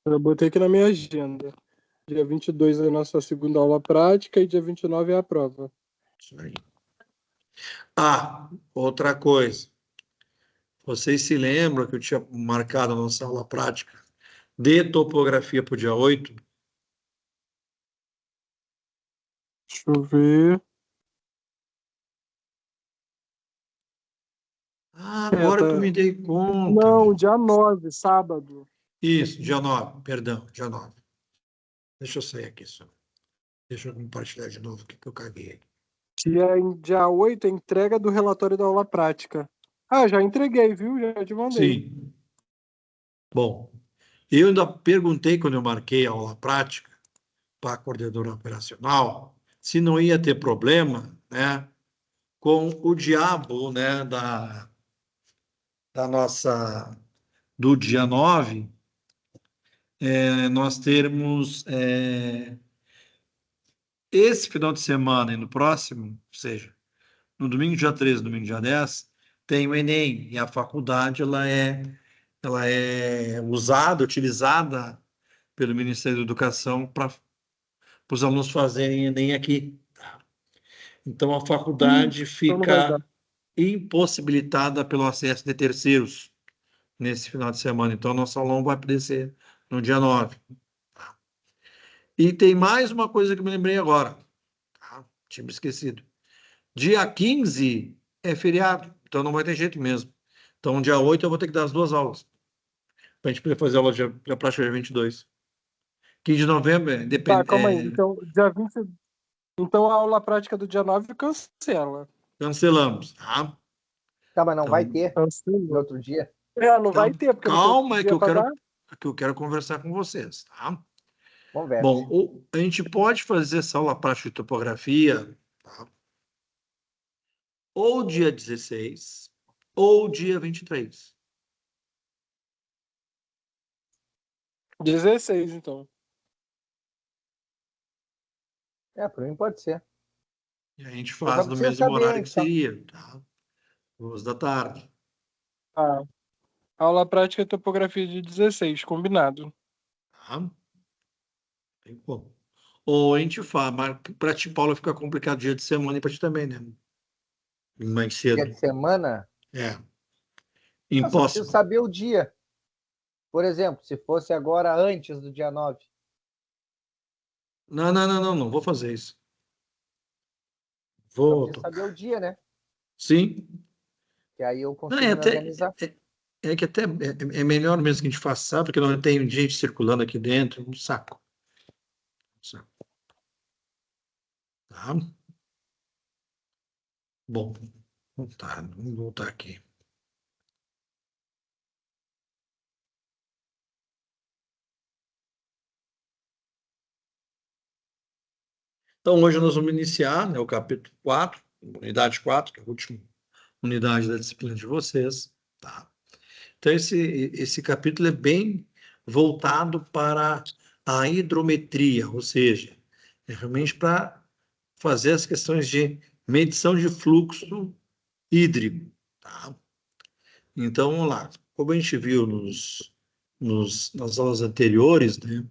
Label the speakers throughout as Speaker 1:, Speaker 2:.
Speaker 1: Eu botei aqui na minha agenda. Dia 22 é a nossa segunda aula prática e dia 29 é a prova.
Speaker 2: Isso aí. Ah, outra coisa. Vocês se lembram que eu tinha marcado a nossa aula prática de topografia para o dia 8?
Speaker 1: Deixa eu ver.
Speaker 2: Ah, agora que eu me dei conta.
Speaker 1: Não, dia 9, sábado.
Speaker 2: Isso, dia 9, perdão, dia 9. Deixa eu sair aqui só. Deixa eu compartilhar de novo o que eu caguei.
Speaker 1: Dia 8 é entrega do relatório da aula prática. Ah, já entreguei, viu? Já te mandei.
Speaker 2: Sim. Bom, eu ainda perguntei quando eu marquei a aula prática para a coordenadora operacional se não ia ter problema, né, com o diabo, né, da nossa do dia 9, nós termos esse final de semana e no próximo, ou seja, no domingo dia 13, domingo dia 10, tem o Enem, e a faculdade ela é usada, utilizada pelo Ministério da Educação para os alunos fazerem Enem aqui. Então, a faculdade
Speaker 1: Então não vai dar.
Speaker 2: fica impossibilitada pelo acesso de terceiros nesse final de semana. Então, nosso aulão vai poder ser no dia 9. E tem mais uma coisa que eu me lembrei agora. Tá? Tinha me esquecido. Dia 15 é feriado, então não vai ter jeito mesmo. Então, dia 8 eu vou ter que dar as duas aulas. Para a gente poder fazer a aula de prática dia 22. 15 de novembro
Speaker 1: Tá, calma aí. Então, dia 20. Então a aula prática do dia 9 cancela.
Speaker 2: cancelamos, tá?
Speaker 3: Tá, mas não vai
Speaker 2: Então,
Speaker 3: ter no
Speaker 1: Cancela.
Speaker 3: outro dia?
Speaker 1: Não vai ter, porque não tem outro
Speaker 2: calma, é que
Speaker 1: dia
Speaker 2: eu
Speaker 1: para
Speaker 2: quero,
Speaker 1: dar.
Speaker 2: que eu quero conversar com vocês, tá?
Speaker 3: Conversa.
Speaker 2: Bom, a gente pode fazer essa aula prática de topografia, tá? Ou dia 16, ou dia 23.
Speaker 1: 16, então.
Speaker 3: Para mim pode ser.
Speaker 2: E a gente
Speaker 3: Eu só
Speaker 2: faz no
Speaker 3: preciso
Speaker 2: mesmo
Speaker 3: saber
Speaker 2: horário que
Speaker 3: antes, tá?
Speaker 2: seria, tá? 2 da tarde.
Speaker 1: Ah, aula prática de topografia de 16, combinado.
Speaker 2: Tá? Tem como. Ou a gente faz, mas para ti, Paulo, fica complicado dia de semana e para ti também, né? Mais
Speaker 3: Dia
Speaker 2: cedo.
Speaker 3: de semana,
Speaker 2: É.
Speaker 3: eu só preciso
Speaker 2: Impossível.
Speaker 3: saber o dia. Por exemplo, se fosse agora antes do dia 9,
Speaker 2: Não, não, não, não, não vou fazer isso.
Speaker 3: só
Speaker 2: Vou
Speaker 3: preciso saber o
Speaker 2: tocar.
Speaker 3: dia, né?
Speaker 2: Sim.
Speaker 3: Que aí eu
Speaker 2: Não, é
Speaker 3: consigo me
Speaker 2: até.
Speaker 3: organizar.
Speaker 2: É que até é melhor mesmo que a gente faça, sabe? Porque não tem gente circulando aqui dentro, um saco. Saco. Tá? Bom, tá, vamos voltar aqui. Então, hoje nós vamos iniciar, né, o capítulo 4, unidade 4, que é a última unidade da disciplina de vocês. Tá? Então, esse capítulo é bem voltado para a hidrometria, ou seja, é realmente para fazer as questões de medição de fluxo hídrico. Tá? Então, vamos lá. Como a gente viu nas aulas anteriores, né,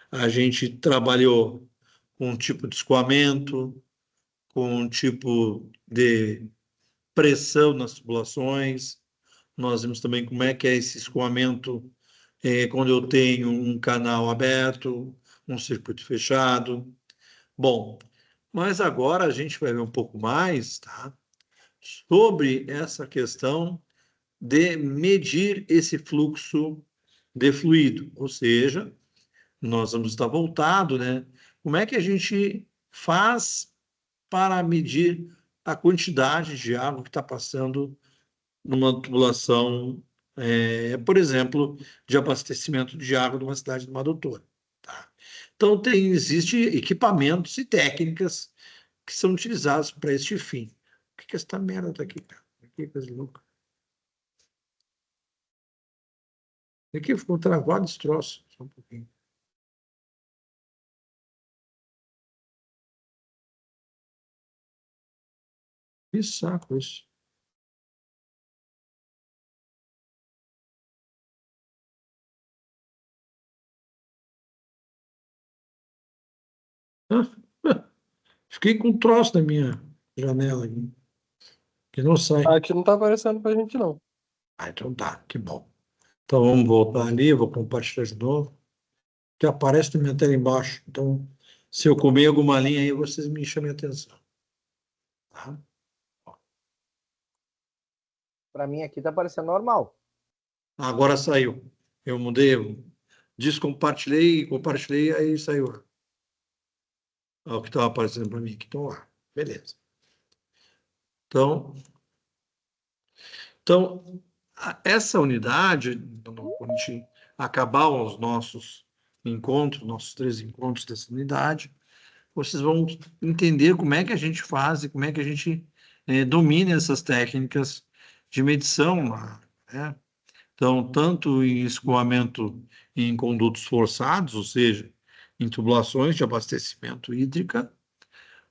Speaker 2: a gente trabalhou com um tipo de escoamento, com um tipo de pressão nas tubulações. Nós vimos também como é que é esse escoamento quando eu tenho um canal aberto, um circuito fechado. Bom, mas agora a gente vai ver um pouco mais, tá, sobre essa questão de medir esse fluxo de fluido, ou seja, nós vamos estar voltado, né? Como é que a gente faz para medir a quantidade de água que está passando numa tubulação, por exemplo, de abastecimento de água de uma cidade de uma adutora. Tá? Então, existem equipamentos e técnicas que são utilizados para este fim. O que é essa merda está aqui, cara? Que coisa louca. Aqui ficou travado esse troço. Só um pouquinho. Que saco isso. Fiquei com um troço na minha janela aqui, que não sai.
Speaker 1: Aqui não tá aparecendo pra gente, não.
Speaker 2: Ah, então tá, que bom. Então vamos voltar ali, eu vou compartilhar de novo, que aparece na minha tela embaixo. Então, se eu comer alguma linha aí, vocês me chamem a atenção. Tá?
Speaker 3: Para mim aqui tá parecendo normal.
Speaker 2: Agora saiu. Eu mudei, eu descompartilhei, compartilhei, aí saiu. Olha o que estava aparecendo para mim aqui. Então, lá. Beleza. Então, essa unidade, quando a gente acabar os nossos encontros, nossos 3 encontros dessa unidade, vocês vão entender como é que a gente faz e como é que a gente domina essas técnicas de medição, né? Então, tanto em escoamento em condutos forçados, ou seja, em tubulações de abastecimento hídrica,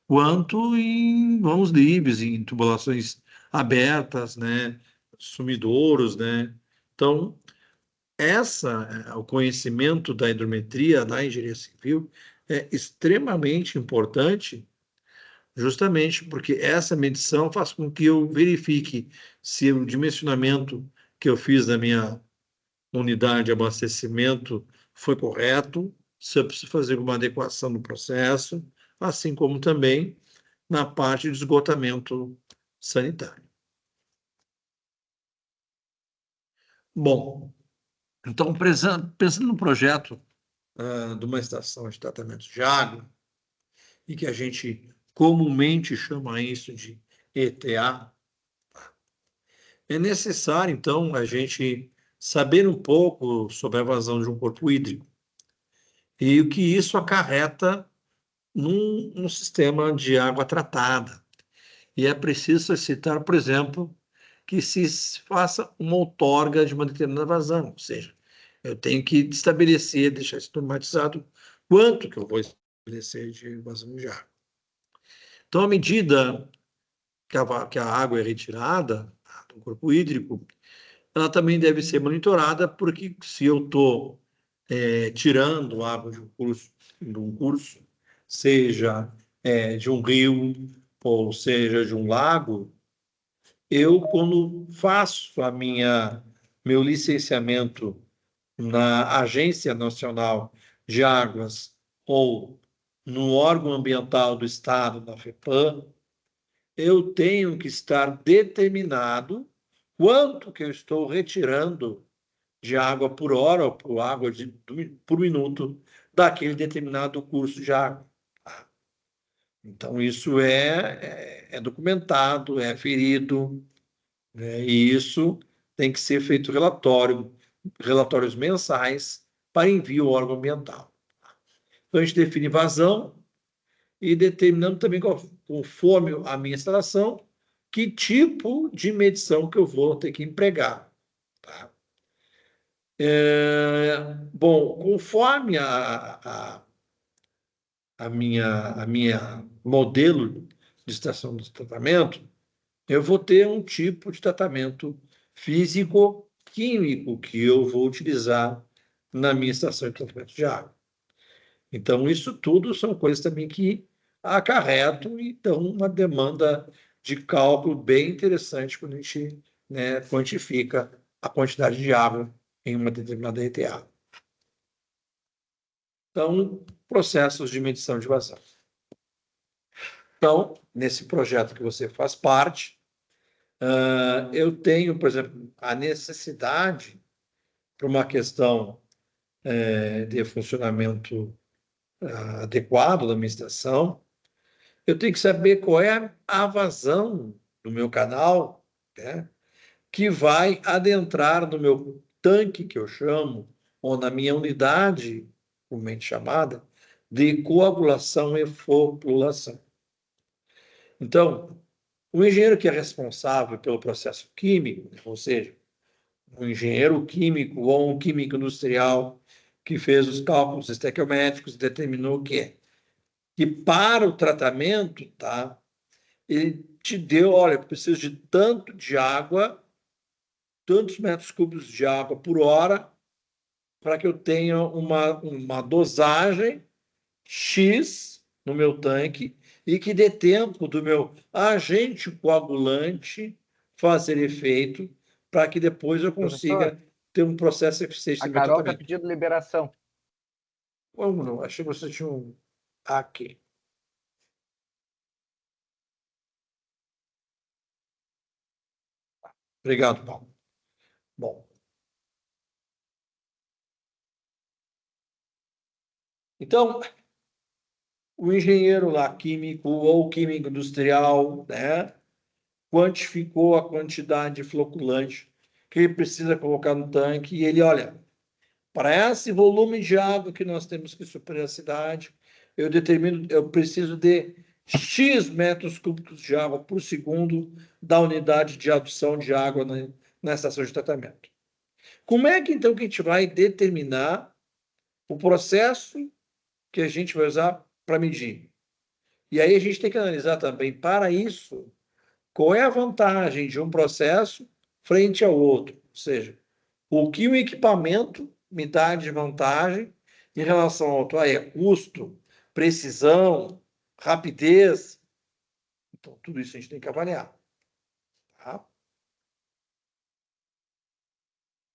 Speaker 2: quanto em vãos livres, em tubulações abertas, né, sumidouros, né? Então, o conhecimento da hidrometria da engenharia civil é extremamente importante, justamente porque essa medição faz com que eu verifique se o dimensionamento que eu fiz da minha unidade de abastecimento foi correto, se eu preciso fazer alguma adequação no processo, assim como também na parte de esgotamento sanitário. Bom, então, pensando no projeto de uma estação de tratamento de água, e que a gente comumente chama isso de ETA, é necessário, então, a gente saber um pouco sobre a vazão de um corpo hídrico e o que isso acarreta num sistema de água tratada. E é preciso citar, por exemplo, que se faça uma outorga de uma determinada vazão, ou seja, eu tenho que estabelecer, deixar isso normatizado, quanto que eu vou estabelecer de vazão de água. Então, à medida que a água é retirada do corpo hídrico, ela também deve ser monitorada, porque se eu estou tirando água de um curso, seja de um rio, ou seja de um lago, eu, quando faço meu licenciamento na Agência Nacional de Águas ou no órgão ambiental do Estado, na FEPAM, eu tenho que estar determinado quanto que eu estou retirando de água por hora ou por água por minuto daquele determinado curso de água. Então, isso é documentado, é aferido, né? E isso tem que ser feito relatórios mensais para envio ao órgão ambiental. Então, a gente define vazão e determinando também, conforme a minha instalação, que tipo de medição que eu vou ter que empregar. Tá? Bom, conforme a minha modelo de estação de tratamento, eu vou ter um tipo de tratamento físico-químico que eu vou utilizar na minha estação de tratamento de água. Então, isso tudo são coisas também que acarretam e dão uma demanda de cálculo bem interessante quando a gente, né, quantifica a quantidade de água em uma determinada ETA. Então, processos de medição de vazão. Então, nesse projeto que você faz parte, eu tenho, por exemplo, a necessidade, para uma questão de funcionamento adequado da minha estação, eu tenho que saber qual é a vazão do meu canal, né, que vai adentrar no meu tanque, que eu chamo, ou na minha unidade, comumente chamada, de coagulação e floculação. Então, o engenheiro que é responsável pelo processo químico, ou seja, um engenheiro químico ou um químico industrial que fez os cálculos estequiométricos e determinou que para o tratamento, tá, ele te deu, olha, eu preciso de tanto de água, tantos metros cúbicos de água por hora, para que eu tenha uma dosagem X no meu tanque e que dê tempo do meu agente coagulante fazer efeito para que depois eu
Speaker 3: Professor,
Speaker 2: consiga ter um processo eficiente
Speaker 3: a
Speaker 2: no meu
Speaker 3: Carol está
Speaker 2: tratamento.
Speaker 3: pedindo liberação.
Speaker 2: Como não? Achei que você tinha um aqui. Obrigado, Paulo. Bom. Então, o engenheiro lá, químico ou químico industrial, né, quantificou a quantidade de floculante que ele precisa colocar no tanque e ele, olha, para esse volume de água que nós temos que suprir a cidade, eu preciso de X metros cúbicos de água por segundo da unidade de adução de água na estação de tratamento. Como é que, então, que a gente vai determinar o processo que a gente vai usar para medir? E aí a gente tem que analisar também, para isso, qual é a vantagem de um processo frente ao outro. Ou seja, o que o equipamento me dá de vantagem em relação ao outro. É custo, precisão, rapidez. Então, tudo isso a gente tem que avaliar. Tá?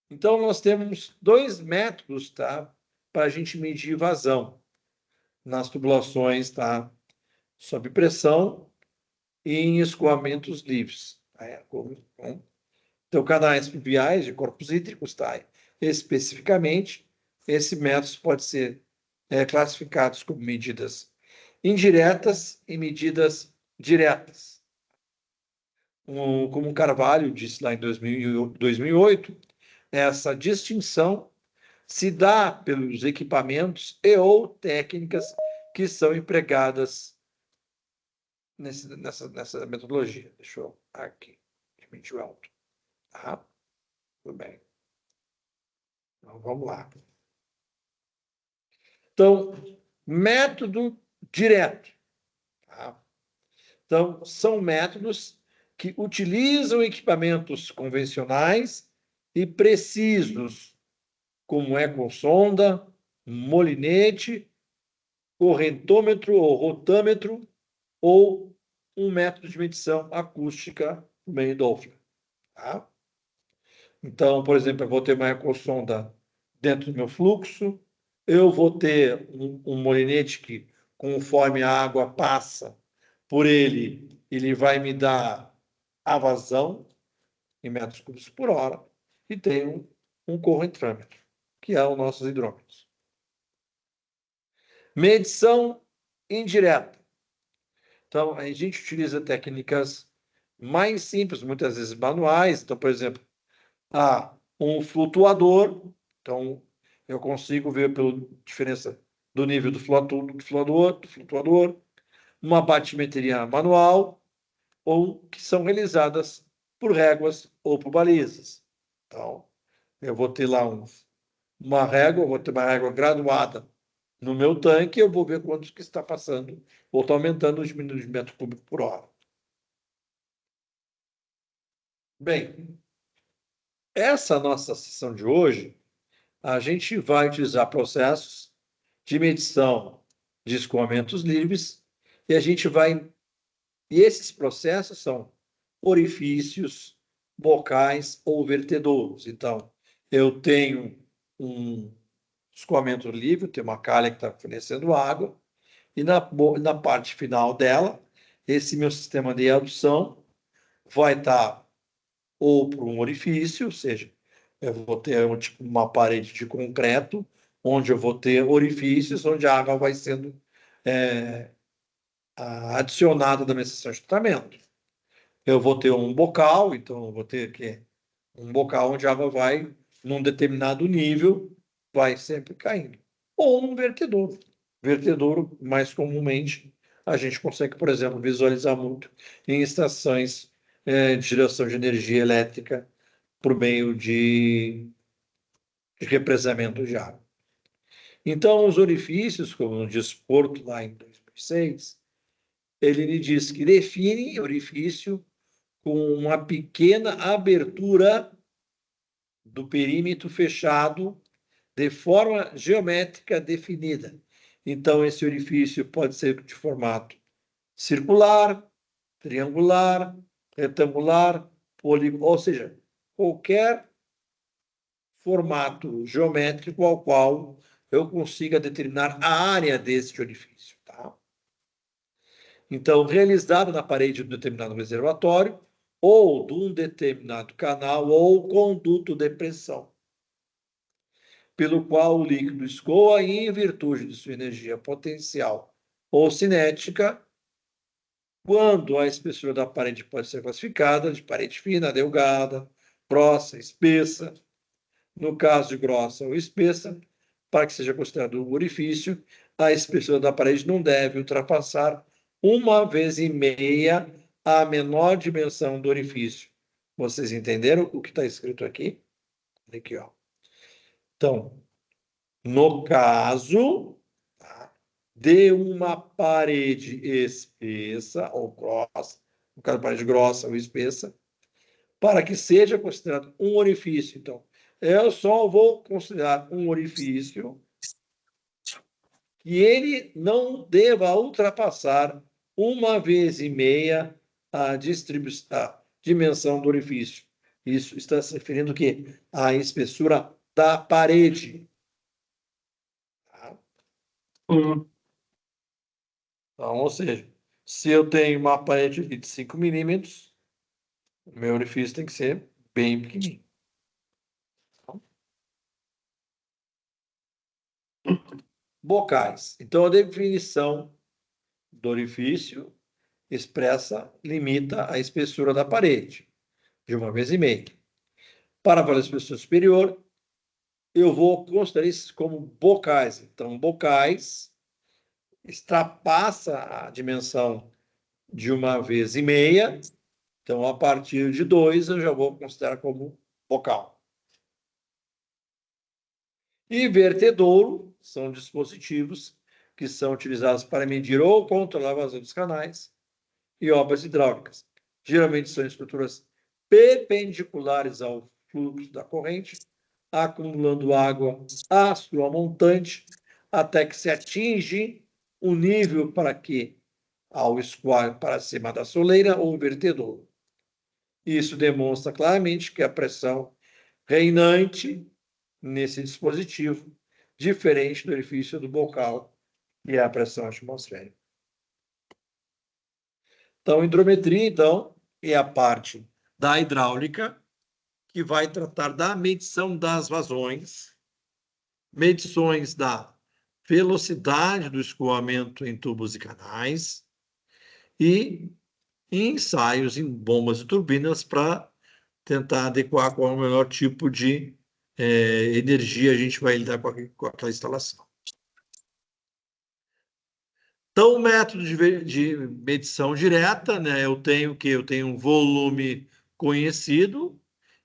Speaker 2: Então, nós temos 2 métodos, tá, para a gente medir vazão nas tubulações, tá, sob pressão e em escoamentos livres. Então, canais fluviais de corpos hídricos, tá? Especificamente, esse método pode ser classificados como medidas indiretas e medidas diretas. Como o Carvalho disse lá em 2008, essa distinção se dá pelos equipamentos e ou técnicas que são empregadas nessa metodologia. Deixa eu aqui, diminuir o alto. Tá? Tudo bem. Então, vamos lá. Então, método direto. Tá? Então, são métodos que utilizam equipamentos convencionais e precisos, como ecossonda, molinete, correntômetro ou rotâmetro, ou um método de medição acústica por meio Doppler. Tá? Então, por exemplo, eu vou ter uma ecossonda dentro do meu fluxo, eu vou ter um molinete que, conforme a água passa por ele, ele vai me dar a vazão em metros cúbicos por hora, e tem um correntômetro, que é os nossos hidrômetros. Medição indireta. Então, a gente utiliza técnicas mais simples, muitas vezes manuais. Então, por exemplo, um flutuador. Então, eu consigo ver pela diferença do nível do flutuador, uma batimetria manual, ou que são realizadas por réguas ou por balizas. Então, eu vou ter lá uma régua, vou ter uma régua graduada no meu tanque, eu vou ver quanto que está passando, ou está aumentando os diminuindo de metro cúbico por hora. Bem, essa nossa sessão de hoje, a gente vai utilizar processos de medição de escoamentos livres e a gente vai. E esses processos são orifícios, bocais ou vertedouros. Então, eu tenho um escoamento livre, tenho uma calha que está fornecendo água, e na parte final dela, esse meu sistema de adução vai estar ou por um orifício, ou seja, eu vou ter tipo, uma parede de concreto, onde eu vou ter orifícios, onde a água vai sendo adicionada da minha seção de tratamento. Eu vou ter um bocal, então eu vou ter um bocal onde a água vai, num determinado nível, vai sempre caindo. Ou num vertedouro. Vertedouro, mais comumente, a gente consegue, por exemplo, visualizar muito em estações de geração de energia elétrica por meio de represamento de água. Então, os orifícios, como diz Porto lá em 2006, ele lhe diz que define orifício com uma pequena abertura do perímetro fechado de forma geométrica definida. Então, esse orifício pode ser de formato circular, triangular, retangular, ou seja, qualquer formato geométrico ao qual eu consiga determinar a área deste orifício. Tá? Então, realizado na parede de um determinado reservatório, ou de um determinado canal ou conduto de pressão, pelo qual o líquido escoa e, em virtude de sua energia potencial ou cinética, quando a espessura da parede pode ser classificada de parede fina, delgada, grossa, espessa. No caso de grossa ou espessa, para que seja considerado um orifício, a espessura da parede não deve ultrapassar 1,5 vezes a menor dimensão do orifício. Vocês entenderam o que está escrito aqui? Aqui, ó. Então, no caso, tá, de uma parede espessa ou grossa, no caso, parede grossa ou espessa, para que seja considerado um orifício. Então, eu só vou considerar um orifício que ele não deva ultrapassar 1,5 vezes a dimensão do orifício. Isso está se referindo o quê? À espessura da parede. Tá? Então, ou seja, se eu tenho uma parede de 5 milímetros, o meu orifício tem que ser bem pequenininho. Bocais. Então, a definição do orifício expressa, limita a espessura da parede, de 1,5 vezes. Para a espessura superior, eu vou considerar isso como bocais. Então, bocais extrapassa a dimensão de 1,5 vezes. Então, a partir de 2, eu já vou considerar como bocal. E vertedouro são dispositivos que são utilizados para medir ou controlar a vazão dos canais e obras hidráulicas. Geralmente são estruturas perpendiculares ao fluxo da corrente, acumulando água à sua montante, até que se atinge o nível para que, ao escoar para cima da soleira ou vertedouro. Isso demonstra claramente que a pressão reinante nesse dispositivo, diferente do orifício do bocal, que é a pressão atmosférica. Então, hidrometria, então, é a parte da hidráulica que vai tratar da medição das vazões, medições da velocidade do escoamento em tubos e canais e ensaios em bombas e turbinas para tentar adequar qual é o melhor tipo de energia a gente vai lidar com aquela instalação. Então, o método de medição direta, né, eu tenho um volume conhecido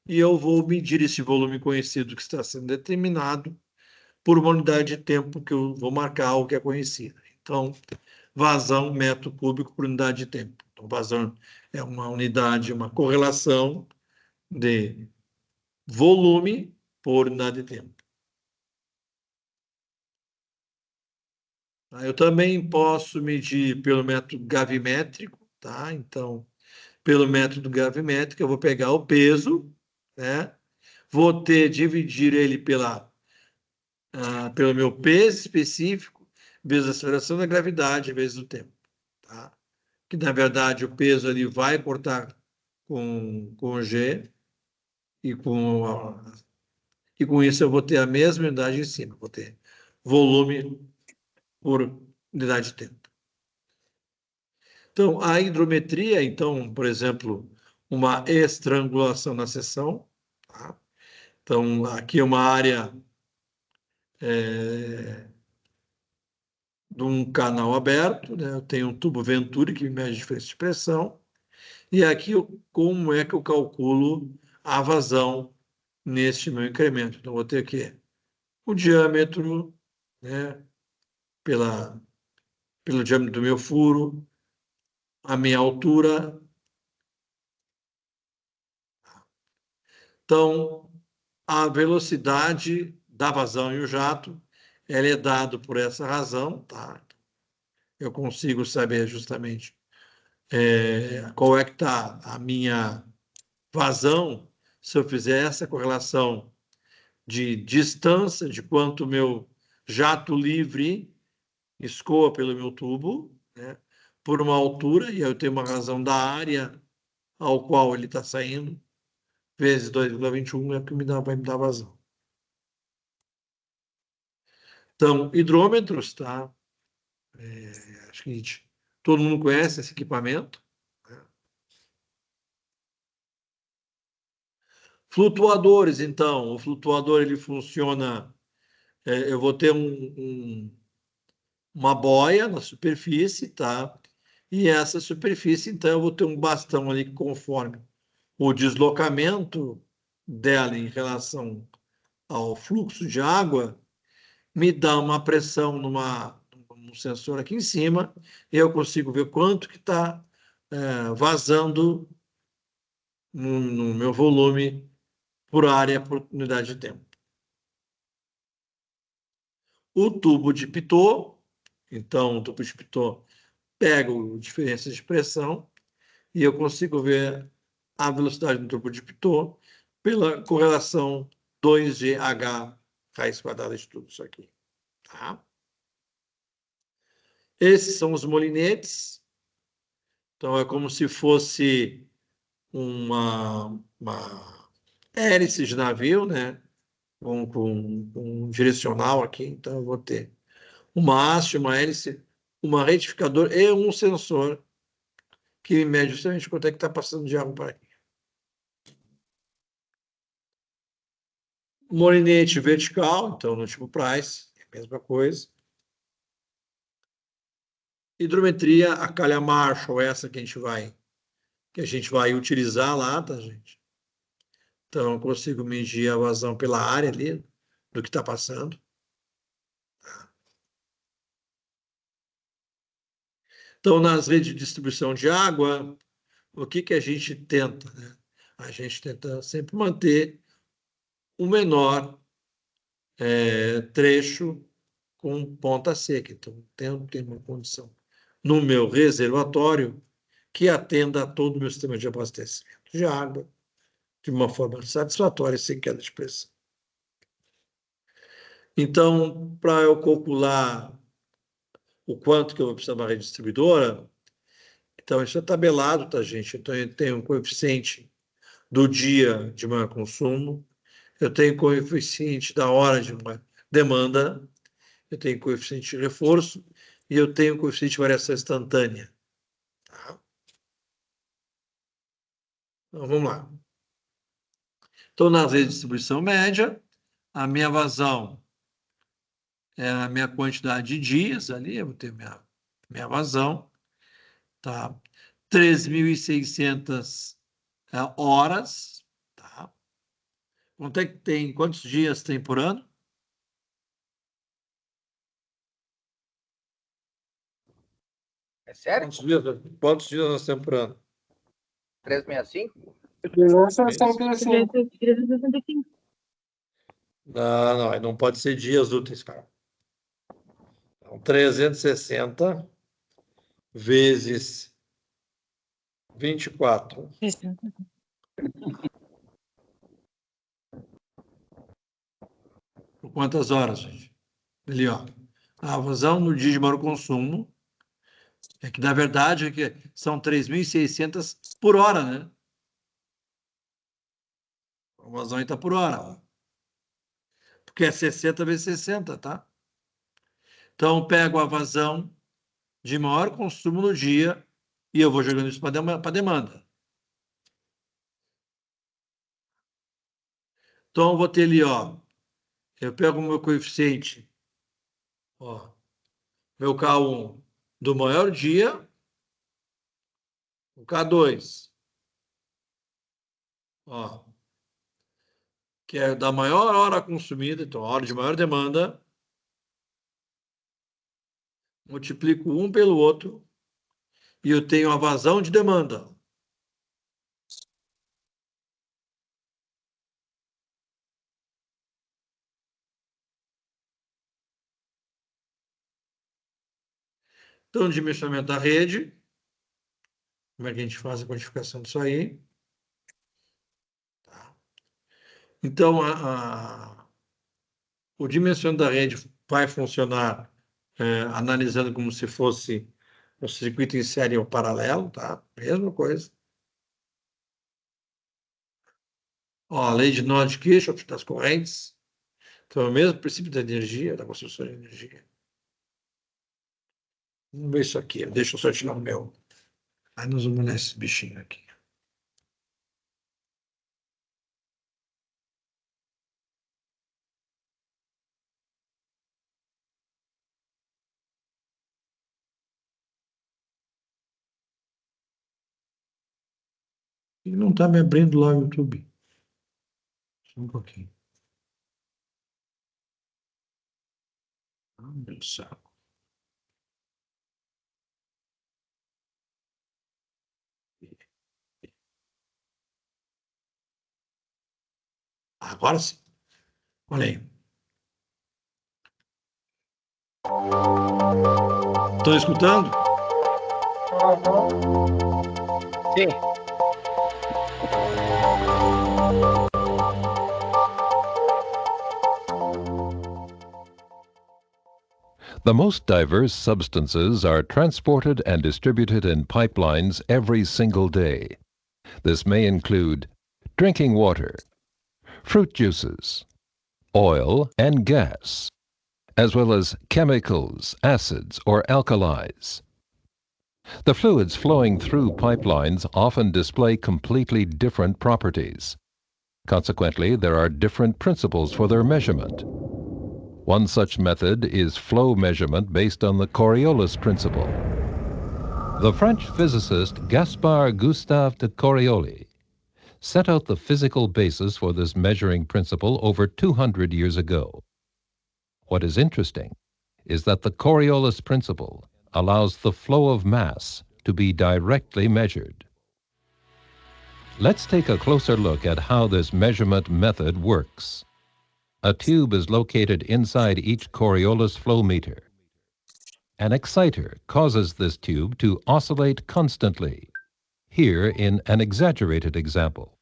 Speaker 2: e eu vou medir esse volume conhecido que está sendo determinado por uma unidade de tempo que eu vou marcar o que é conhecida. Então, vazão metro cúbico por unidade de tempo. Então, vazão é uma unidade, uma correlação de volume por unidade de tempo. Eu também posso medir pelo método gravimétrico, tá? Então, pelo método gravimétrico, eu vou pegar o peso, né? Vou dividir ele pelo meu peso específico, vezes a aceleração da gravidade, vezes o tempo, tá? Que, na verdade, o peso ali vai cortar com G e com isso eu vou ter a mesma unidade em cima, vou ter volume por unidade de tempo. Então, a hidrometria, então, por exemplo, uma estrangulação na seção. Tá? Então, aqui é uma área de um canal aberto, né? Eu tenho um tubo Venturi que mede a diferença de pressão. E aqui, como é que eu calculo a vazão neste meu incremento? Então, vou ter aqui o diâmetro, né? Pelo diâmetro do meu furo, a minha altura. Então, a velocidade da vazão e o jato ela é dado por essa razão, tá? Eu consigo saber justamente qual é que está a minha vazão se eu fizer essa correlação de distância, de quanto o meu jato livre escoa pelo meu tubo, né, por uma altura, e eu tenho uma razão da área ao qual ele está saindo, vezes 2,21 é o que vai me dar vazão. Então, hidrômetros, tá? Acho que todo mundo conhece esse equipamento. Né? Flutuadores, então. O flutuador, ele funciona... eu vou ter uma boia na superfície, tá? E essa superfície, então, eu vou ter um bastão ali que, conforme o deslocamento dela em relação ao fluxo de água, me dá uma pressão num sensor aqui em cima, e eu consigo ver quanto que está vazando no meu volume por área, por unidade de tempo. O tubo de Pitot, então, o tubo de Pitot pego diferença de pressão e eu consigo ver a velocidade do tubo de Pitot pela correlação 2GH raiz quadrada de tudo isso aqui. Tá? Esses são os molinetes. Então, é como se fosse uma hélice de navio, né? Com um direcional aqui. Então, eu vou ter uma haste, uma hélice, uma retificador e um sensor que me mede justamente quanto é que está passando de água para aqui. Molinete vertical, então no tipo Price, é a mesma coisa. Hidrometria, a calha Marshall, essa que a gente vai utilizar lá, tá, gente? Então, eu consigo medir a vazão pela área ali, do que está passando. Então, nas redes de distribuição de água, o que a gente tenta, né? A gente tenta sempre manter o menor trecho com ponta seca. Então, tem uma condição no meu reservatório que atenda a todo o meu sistema de abastecimento de água de uma forma satisfatória, sem queda de pressão. Então, para eu calcular o quanto que eu vou precisar de uma rede distribuidora, então isso é tabelado, tá, gente? Então, eu tenho um coeficiente do dia de maior consumo, eu tenho coeficiente da hora de maior demanda, eu tenho coeficiente de reforço e eu tenho coeficiente de variação instantânea. Tá? Então, vamos lá. Então, na rede de distribuição média, a minha vazão é a minha quantidade de dias ali, eu vou ter minha vazão, tá? 3.600 horas, tá? Quantos dias tem por ano?
Speaker 3: É sério?
Speaker 2: Quantos dias nós temos por ano?
Speaker 3: 365?
Speaker 1: Criança é sempre assim.
Speaker 4: 365.
Speaker 2: Não pode ser dias úteis, cara. Então, 360 vezes 24. Por quantas horas, gente? Ali, ó. A vazão no dia de maior consumo é que, na verdade, são 3.600 por hora, né? A vazão está por hora. Ó. Porque é 60 vezes 60, tá? Então, eu pego a vazão de maior consumo no dia e eu vou jogando isso para demanda. Então, eu vou ter ali, ó. Eu pego o meu coeficiente, ó. Meu K1 do maior dia, o K2, ó, que é da maior hora consumida, então a hora de maior demanda, multiplico um pelo outro e eu tenho a vazão de demanda. Então, o dimensionamento da rede. Como é que a gente faz a quantificação disso aí? Tá. Então, o dimensionamento da rede vai funcionar analisando como se fosse um circuito em série ou paralelo, tá? Mesma coisa. Ó, a lei de Nord-Kirchhoff das correntes. Então, é o mesmo princípio da energia, da construção de energia. Vamos ver isso aqui. Deixa eu só tirar o meu. Aí nós vamos olhar esse bichinho aqui. E não está me abrindo lá o YouTube. Só um pouquinho. Meu saco. Agora sim. Olha aí. Estão escutando?
Speaker 3: Sim.
Speaker 4: The most diverse substances are transported and distributed in pipelines every single day. This may include drinking water, fruit juices, oil and gas, as well as chemicals, acids, or alkalis. The fluids flowing through pipelines often display completely different properties. Consequently, there are different principles for their measurement. One such method is flow measurement based on the Coriolis principle. The French physicist Gaspard Gustave de Coriolis set out the physical basis for this measuring principle over 200 years ago. What is interesting is that the Coriolis principle allows the flow of mass to be directly measured. Let's take a closer look at how this measurement method works. A tube is located inside each Coriolis flow meter. An exciter causes this tube to oscillate constantly, here in an exaggerated example.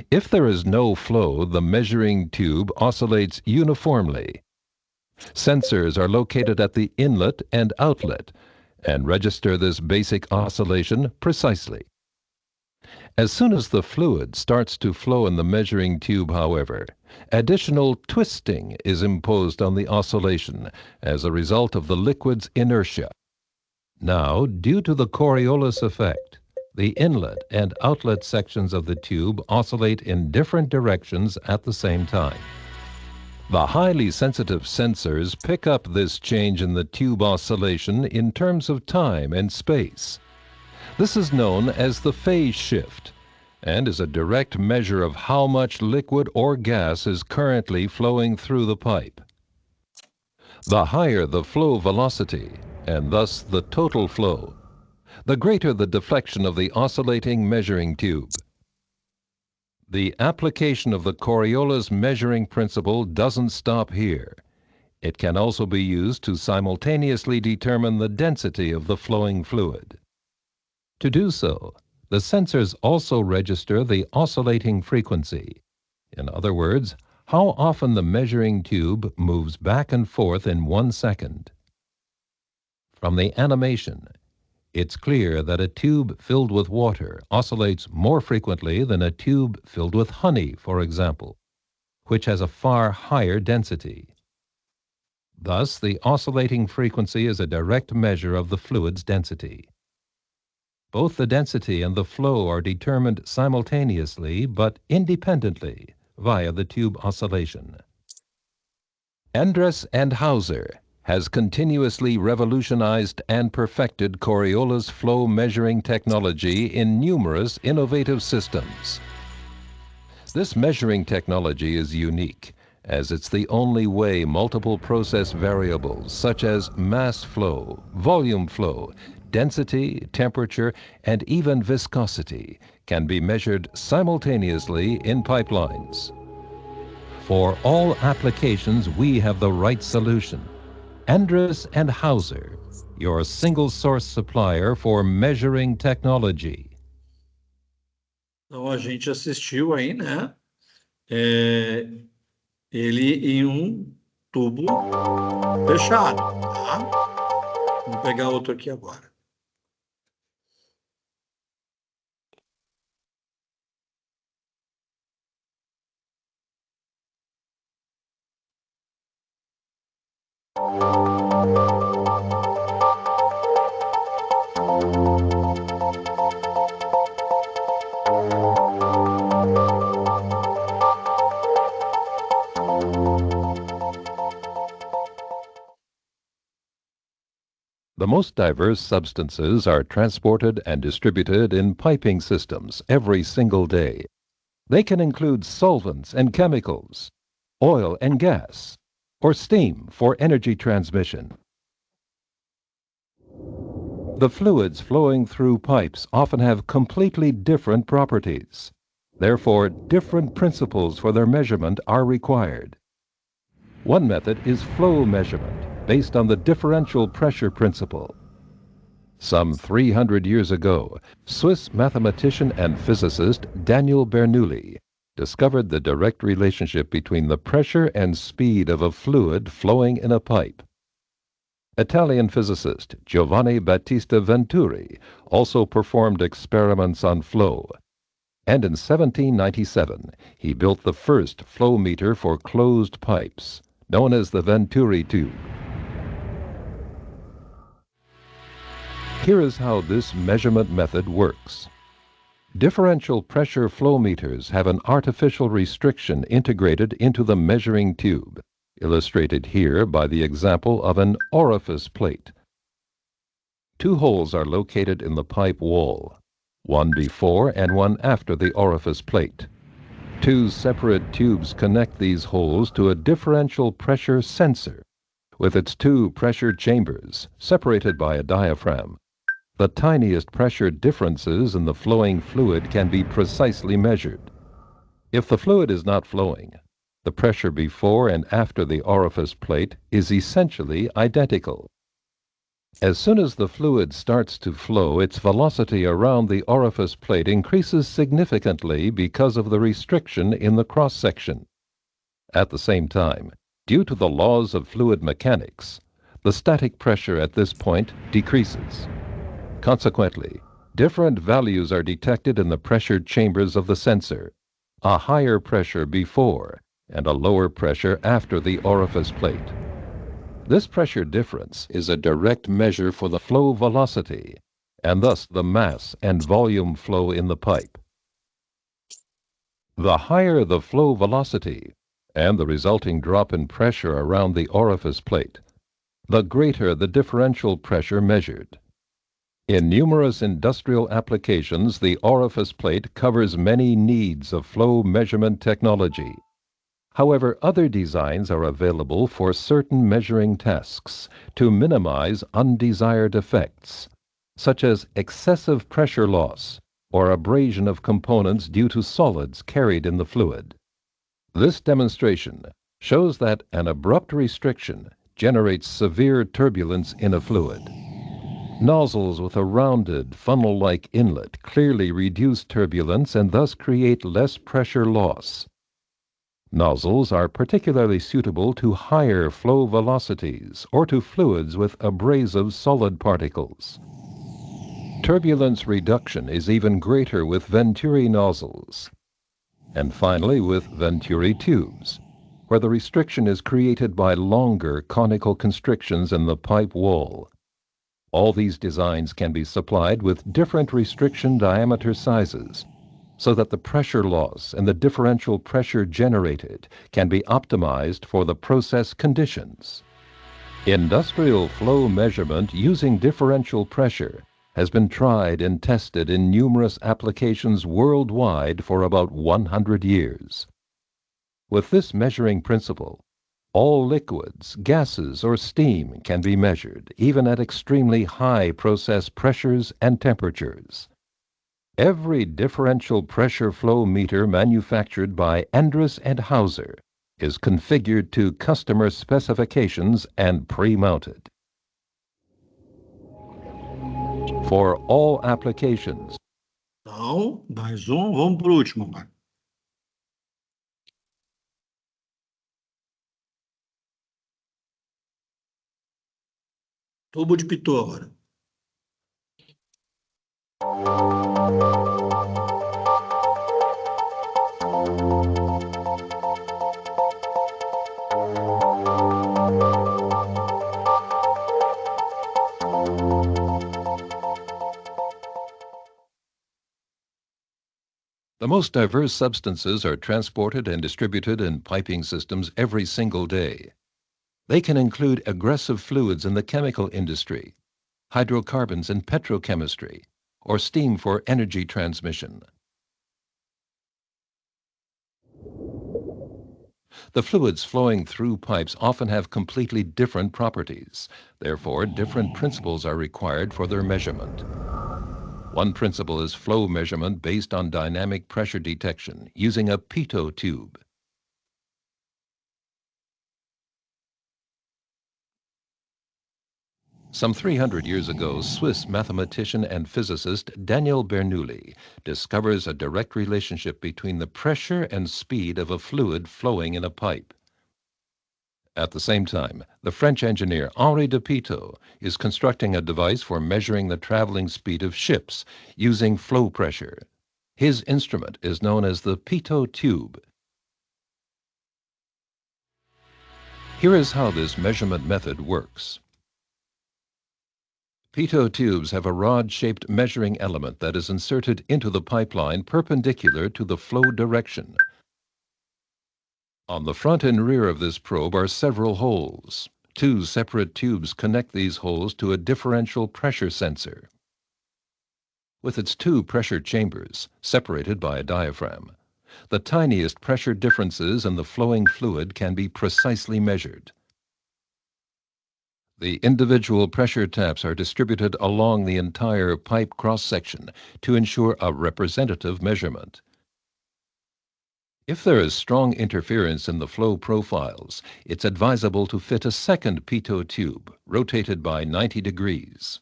Speaker 4: If there is no flow, the measuring tube oscillates uniformly. Sensors are located at the inlet and outlet and register this basic oscillation precisely. As soon as the fluid starts to flow in the measuring tube, however, additional twisting is imposed on the oscillation as a result of the liquid's inertia. Now, due to the Coriolis effect, the inlet and outlet sections of the tube oscillate in different directions at the same time. The highly sensitive sensors pick up this change in the tube oscillation in terms of time and space. This is known as the phase shift and is a direct measure of how much liquid or gas is currently flowing through the pipe. The higher the flow velocity, and thus the total flow, the greater the deflection of the oscillating measuring tube. The application of the Coriolis measuring principle doesn't stop here. It can also be used to simultaneously determine the density of the flowing fluid. To do so, the sensors also register the oscillating frequency. In other words, how often the measuring tube moves back and forth in 1 second. From the animation, it's clear that a tube filled with water oscillates more frequently than a tube filled with honey, for example, which has a far higher density. Thus, the oscillating frequency is a direct measure of the fluid's density. Both the density and the flow are determined simultaneously but independently via the tube oscillation. Endress and Hauser has continuously revolutionized and perfected Coriolis flow measuring technology in numerous innovative systems. This measuring technology is unique, as it's the only way multiple process variables such as mass flow, volume flow, density, temperature, and even viscosity can be measured simultaneously in pipelines. For all applications, we have the right solution. Andrus and Hauser, your single-source supplier for measuring technology.
Speaker 2: Então, a gente assistiu aí, né? Ele em um tubo fechado, tá? Vamos pegar outro aqui agora.
Speaker 4: The most diverse substances are transported and distributed in piping systems every single day. They can include solvents and chemicals, oil and gas, or steam for energy transmission. The fluids flowing through pipes often have completely different properties. Therefore, different principles for their measurement are required. One method is flow measurement, based on the differential pressure principle. Some 300 years ago, Swiss mathematician and physicist Daniel Bernoulli discovered the direct relationship between the pressure and speed of a fluid flowing in a pipe. Italian physicist Giovanni Battista Venturi also performed experiments on flow, and in 1797 he built the first flow meter for closed pipes, known as the Venturi tube. Here is how this measurement method works. Differential pressure flow meters have an artificial restriction integrated into the measuring tube, illustrated here by the example of an orifice plate. Two holes are located in the pipe wall, one before and one after the orifice plate. Two separate tubes connect these holes to a differential pressure sensor with its two pressure chambers separated by a diaphragm. The tiniest pressure differences in the flowing fluid can be precisely measured. If the fluid is not flowing, the pressure before and after the orifice plate is essentially identical. As soon as the fluid starts to flow, its velocity around the orifice plate increases significantly because of the restriction in the cross-section. At the same time, due to the laws of fluid mechanics, the static pressure at this point decreases. Consequently, different values are detected in the pressure chambers of the sensor, a higher pressure before and a lower pressure after the orifice plate. This pressure difference is a direct measure for the flow velocity, and thus the mass and volume flow in the pipe. The higher the flow velocity, and the resulting drop in pressure around the orifice plate, the greater the differential pressure measured. In numerous industrial applications, the orifice plate covers many needs of flow measurement technology. However, other designs are available for certain measuring tasks to minimize undesired effects, such as excessive pressure loss or abrasion of components due to solids carried in the fluid. This demonstration shows that an abrupt restriction generates severe turbulence in a fluid. Nozzles with a rounded, funnel-like inlet clearly reduce turbulence and thus create less pressure loss. Nozzles are particularly suitable to higher flow velocities or to fluids with abrasive solid particles. Turbulence reduction is even greater with Venturi nozzles. And finally with Venturi tubes, where the restriction is created by longer conical constrictions in the pipe wall. All these designs can be supplied with different restriction diameter sizes, so that the pressure loss and the differential pressure generated can be optimized for the process conditions. Industrial flow measurement using differential pressure has been tried and tested in numerous applications worldwide for about 100 years. With this measuring principle, all liquids, gases, or steam can be measured, even at extremely high process pressures and temperatures. Every differential pressure flow meter manufactured by Andrus and Hauser is configured to customer specifications and pre-mounted. For all applications,
Speaker 2: Então, mais um, vamos para o último, Marco. Tubo de pitot agora.
Speaker 4: the most diverse substances are transported and distributed in piping systems every single day. They can include aggressive fluids in the chemical industry, hydrocarbons in petrochemistry, or steam for energy transmission. The fluids flowing through pipes often have completely different properties. Therefore, different principles are required for their measurement. One principle is flow measurement based on dynamic pressure detection using a pitot tube. Some 300 years ago, Swiss mathematician and physicist Daniel Bernoulli discovers a direct relationship between the pressure and speed of a fluid flowing in a pipe. At the same time, the French engineer Henri de Pitot is constructing a device for measuring the traveling speed of ships using flow pressure. His instrument is known as the pitot tube. Here is how this measurement method works. Pitot tubes have a rod-shaped measuring element that is inserted into the pipeline perpendicular to the flow direction. On the front and rear of this probe are several holes. Two separate tubes connect these holes to a differential pressure sensor. With its two pressure chambers, separated by a diaphragm, the tiniest pressure differences in the flowing fluid can be precisely measured. The individual pressure taps are distributed along the entire pipe cross-section to ensure a representative measurement. If there is strong interference in the flow profiles, it's advisable to fit a second pitot tube, rotated by 90 degrees.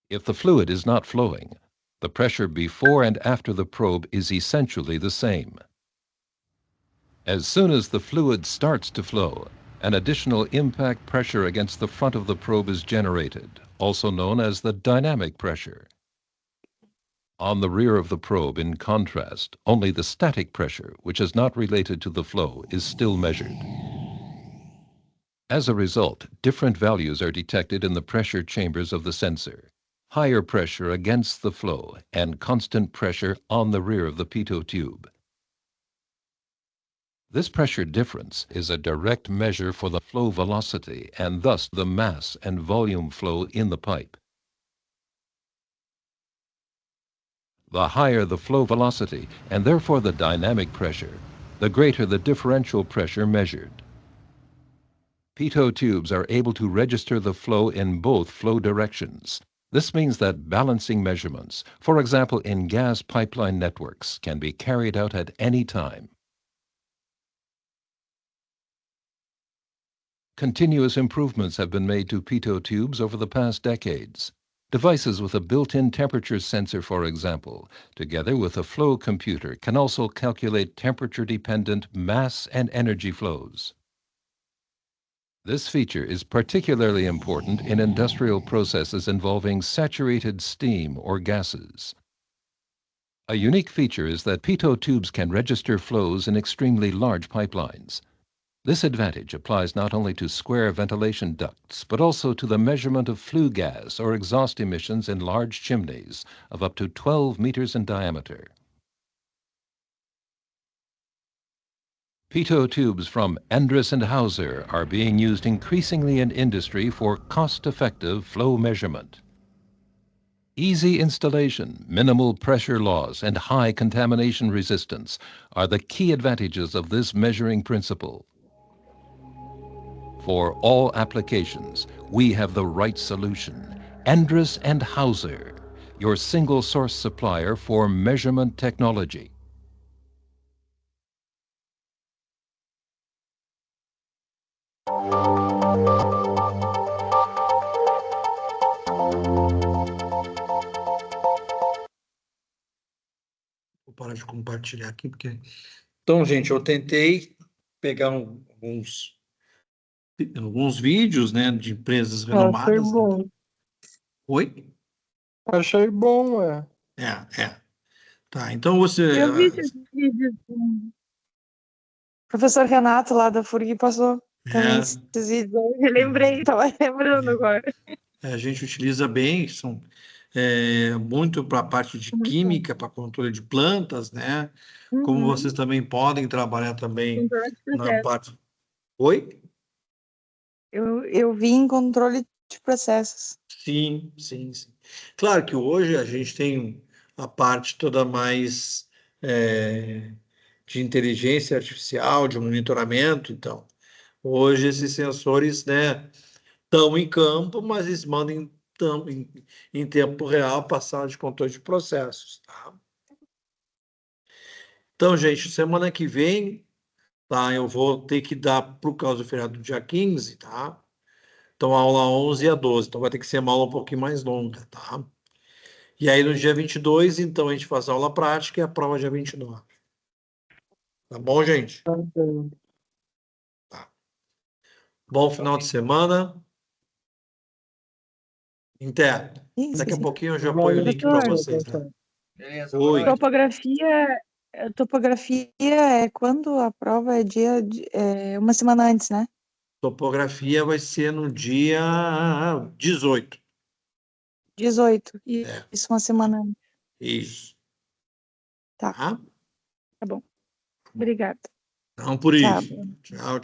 Speaker 4: If the fluid is not flowing, the pressure before and after the probe is essentially the same. As soon as the fluid starts to flow, an additional impact pressure against the front of the probe is generated, also known as the dynamic pressure. On the rear of the probe, in contrast, only the static pressure, which is not related to the flow, is still measured. As a result, different values are detected in the pressure chambers of the sensor. Higher pressure against the flow and constant pressure on the rear of the pitot tube. This pressure difference is a direct measure for the flow velocity and thus the mass and volume flow in the pipe. The higher the flow velocity and therefore the dynamic pressure, the greater the differential pressure measured. Pitot tubes are able to register the flow in both flow directions. This means that balancing measurements, for example in gas pipeline networks, can be carried out at any time. Continuous improvements have been made to pitot tubes over the past decades. Devices with a built-in temperature sensor, for example, together with a flow computer, can also calculate temperature-dependent mass and energy flows. This feature is particularly important in industrial processes involving saturated steam or gases. A unique feature is that pitot tubes can register flows in extremely large pipelines. This advantage applies not only to square ventilation ducts, but also to the measurement of flue gas or exhaust emissions in large chimneys of up to 12 meters in diameter. Pitot tubes from Endress & Hauser are being used increasingly in industry for cost-effective flow measurement. Easy installation, minimal pressure loss, and high contamination resistance are the key advantages of this measuring principle. For all applications, we have the right solution. Endress & Hauser, your single-source supplier for measurement technology.
Speaker 2: Vou parar de compartilhar aqui, porque... Então, gente, eu tentei pegar alguns vídeos, né, de empresas
Speaker 1: Achei
Speaker 2: renomadas.
Speaker 1: bom.
Speaker 2: Oi?
Speaker 1: Achei bom, é.
Speaker 2: É. Tá, então você...
Speaker 5: Eu vi esses vídeos. O professor Renato, lá da FURG, passou também esses vídeos. Eu relembrei, tava lembrando agora.
Speaker 2: A gente utiliza bem, são muito para a parte de química, para controle de plantas, né? Como
Speaker 5: Uhum.
Speaker 2: vocês também podem trabalhar também
Speaker 5: Controle de
Speaker 2: na
Speaker 5: processo.
Speaker 2: parte... Oi?
Speaker 5: Eu vi em controle de processos.
Speaker 2: Sim. Claro que hoje a gente tem a parte toda mais de inteligência artificial, de monitoramento, então. Hoje esses sensores, né, estão em campo, mas eles mandam em tempo real passar de controle de processos, tá? Então, gente, semana que vem, tá, eu vou ter que dar, por causa do feriado do dia 15, tá? Então, a aula 11 e a 12. Então, vai ter que ser uma aula um pouquinho mais longa, tá? E aí, no dia 22, então, a gente faz a aula prática e a prova dia 29. Tá bom, gente?
Speaker 1: Tá bem.
Speaker 2: Bom final de semana. Inter,
Speaker 5: Isso,
Speaker 2: daqui a
Speaker 5: sim.
Speaker 2: pouquinho eu já ponho o link para vocês, né?
Speaker 3: Beleza,
Speaker 2: Oi.
Speaker 3: boa noite.
Speaker 5: Topografia é quando a prova é uma semana antes, né?
Speaker 2: Topografia vai ser no dia 18.
Speaker 5: 18.
Speaker 2: É.
Speaker 5: Isso, uma semana antes.
Speaker 2: Isso.
Speaker 5: Tá.
Speaker 2: Tá?
Speaker 5: Tá bom. Obrigada.
Speaker 2: Não por
Speaker 5: Tchau.
Speaker 2: isso. Tchau.